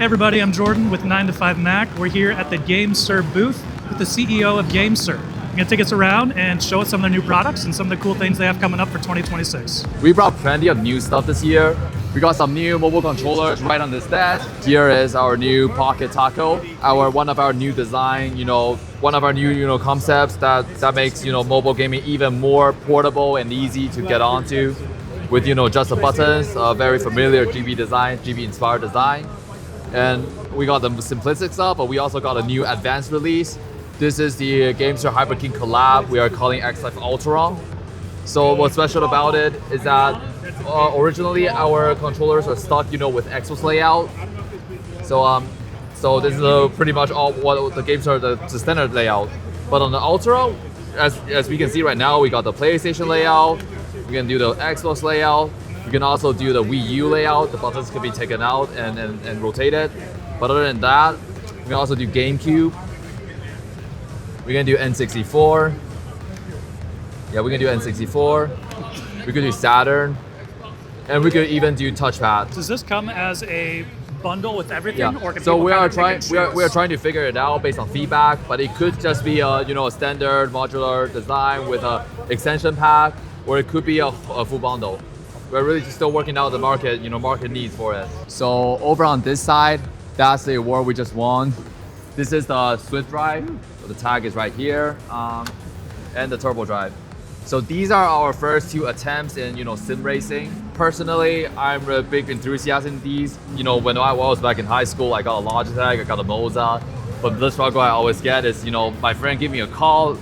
everybody, I'm Jordan with 9 to 5 Mac. We're here at the GameSir booth with the CEO of GameSir. He's going to take us around and show us some of their new products and some of the cool things they have coming up for 2026. We brought plenty of new stuff this year. We got some new mobile controllers right on this desk. Here is our new Pocket Taco, one of our new design, one of our new, concepts that makes, mobile gaming even more portable and easy to get onto with, just the buttons, very familiar GB design, GB inspired design. And we got the simplistic stuff, but we also got a new advanced release. This is the GameSir Hyper King collab we are calling X-Life Ultron. So what's special about it is that originally our controllers are stuck, with Xbox layout. So this is pretty much all what the games are, the standard layout. But on the Ultra, as we can see right now, we got the PlayStation layout. We can do the Xbox layout. You can also do the Wii U layout. The buttons can be taken out and rotated. But other than that, we can also do GameCube. We can do N64. Yeah, we can do N64. We could do Saturn. And we could even do touchpad. Does this come as a bundle with everything? Yeah. Or can so we are trying to figure it out based on feedback, but it could just be a standard modular design with a extension pack, or it could be a full bundle. We're really just still working out the market needs for it. So over on this side, that's the award we just won. This is the Swift drive. So the tag is right here, and the turbo drive. So these are our first two attempts in sim racing. Personally, I'm a big enthusiast in these. When I was back in high school, I got a Logitech, I got a Moza. But the struggle I always get is, my friend give me a call,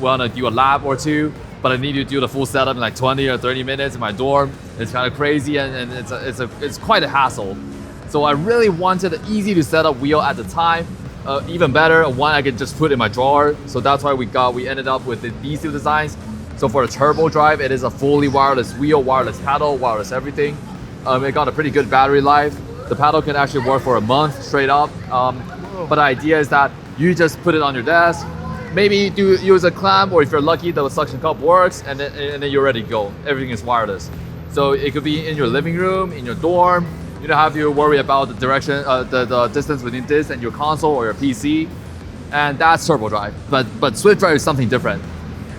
want to do a lap or two, but I need to do the full setup in like 20 or 30 minutes in my dorm. It's kind of crazy and it's quite a hassle. So I really wanted an easy to set up wheel at the time. Even better, one I could just put in my drawer. So that's why we ended up with these two designs. So for the turbo drive, it is a fully wireless wheel, wireless paddle, wireless everything. It got a pretty good battery life. The paddle can actually work for a month straight up. But the idea is that you just put it on your desk, maybe use a clamp, or if you're lucky, the suction cup works, and then you're ready to go. Everything is wireless. So it could be in your living room, in your dorm. You don't have to worry about the direction, the distance between this and your console or your PC. And that's turbo drive. But Swift drive is something different.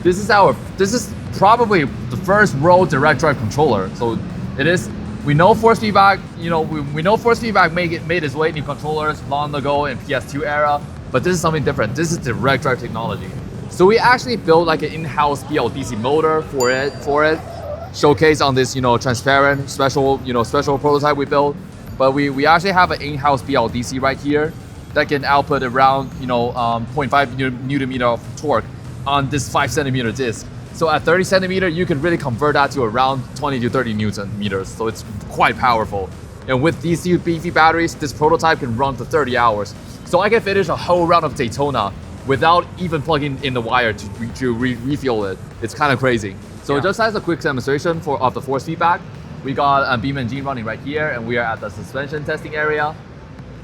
This is probably the first real direct drive controller. So it is. We know force feedback. We know force feedback made its way into controllers long ago in PS2 era. But this is something different. This is direct drive technology. So we actually built like an in-house BLDC motor for it. Showcased on this transparent special prototype we built. But we actually have an in-house BLDC right here that can output around 0.5 newton meter of torque on this 5 centimeter disc. So at 30 centimeter, you can really convert that to around 20 to 30 Newton meters. So it's quite powerful. And with these two beefy batteries, this prototype can run for 30 hours. So I can finish a whole round of Daytona without even plugging in the wire to refuel it. It's kind of crazy. So just as a quick demonstration of the force feedback, we got a Beam Engine running right here, and we are at the suspension testing area.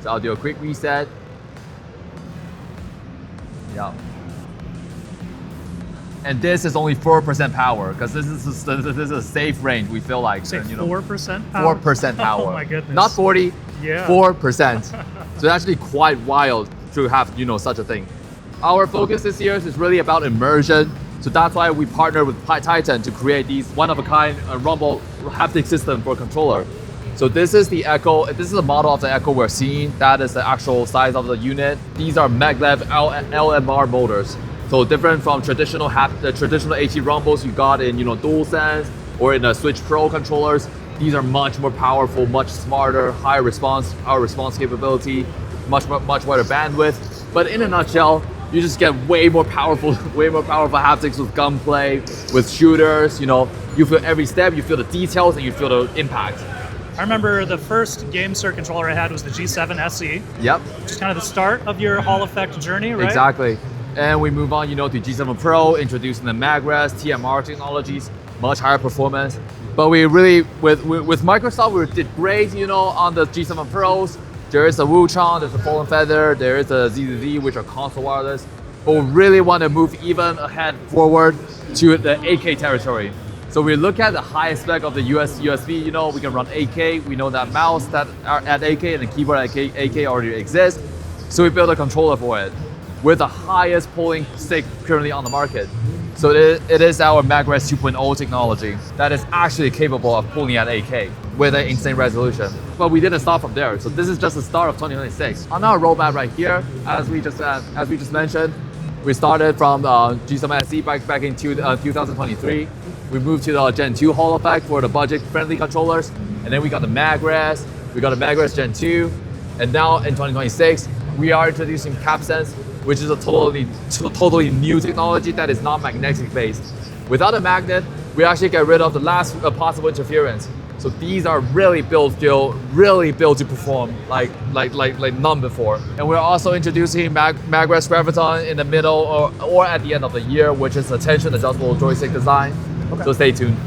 So I'll do a quick reset. Yeah. And this is only 4% power, because this is a safe range, we feel like. Say 4% power? 4% power. Oh my goodness. Not 40, yeah. 4%. So it's actually quite wild to have such a thing. Our focus this year is really about immersion. So that's why we partnered with Titan to create these one-of-a-kind rumble haptic system for a controller. So this is the Echo. This is a model of the Echo we're seeing. That is the actual size of the unit. These are maglev LMR motors. So different from traditional AT rumbles you got in DualSense or in the Switch Pro controllers. These are much more powerful, much smarter, higher response capability, much wider bandwidth. But in a nutshell, you just get way more powerful haptics with gunplay, with shooters. You feel every step, you feel the details, and you feel the impact. I remember the first GameSir controller I had was the G7 SE. Yep. Which is kind of the start of your Hall Effect journey, right? Exactly. And we move on, to G7 Pro, introducing the MagRes, TMR technologies, much higher performance. But we really, with Microsoft, we did great, on the G7 Pros. There is a Wutron, there's a Fallen Feather, there is a ZZZ, which are console wireless. But we really want to move even ahead forward to the 8K territory. So we look at the highest spec of the USB, you know, we can run 8K. We know that mouse that are at 8K and the keyboard at 8K already exists. So we built a controller for it with the highest polling stick currently on the market. So it is our Magres 2.0 technology that is actually capable of pulling at 8K with an insane resolution. But we didn't stop from there. So this is just the start of 2026. On our roadmap right here, as we just mentioned, we started from G7 SE back in 2023. We moved to the Gen 2 Hall effect for the budget-friendly controllers, and then we got the Magres. We got the Magres Gen 2, and now in 2026, we are introducing CapSense, which is a totally new technology that is not magnetic based. Without a magnet, we actually get rid of the last possible interference. So these are really built to perform like none before. And we're also introducing Magres Graviton in the middle or at the end of the year, which is a tension adjustable joystick design. Okay. So stay tuned.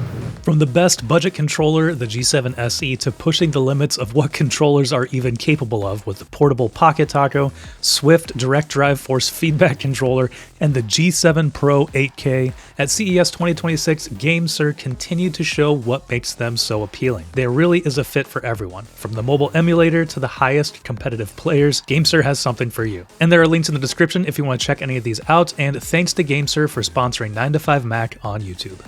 From the best budget controller, the G7 SE, to pushing the limits of what controllers are even capable of with the portable Pocket Taco, Swift direct drive force feedback controller, and the G7 Pro 8K, at CES 2026, GameSir continued to show what makes them so appealing. There really is a fit for everyone. From the mobile emulator to the highest competitive players, GameSir has something for you. And there are links in the description if you want to check any of these out, and thanks to GameSir for sponsoring 9to5Mac on YouTube.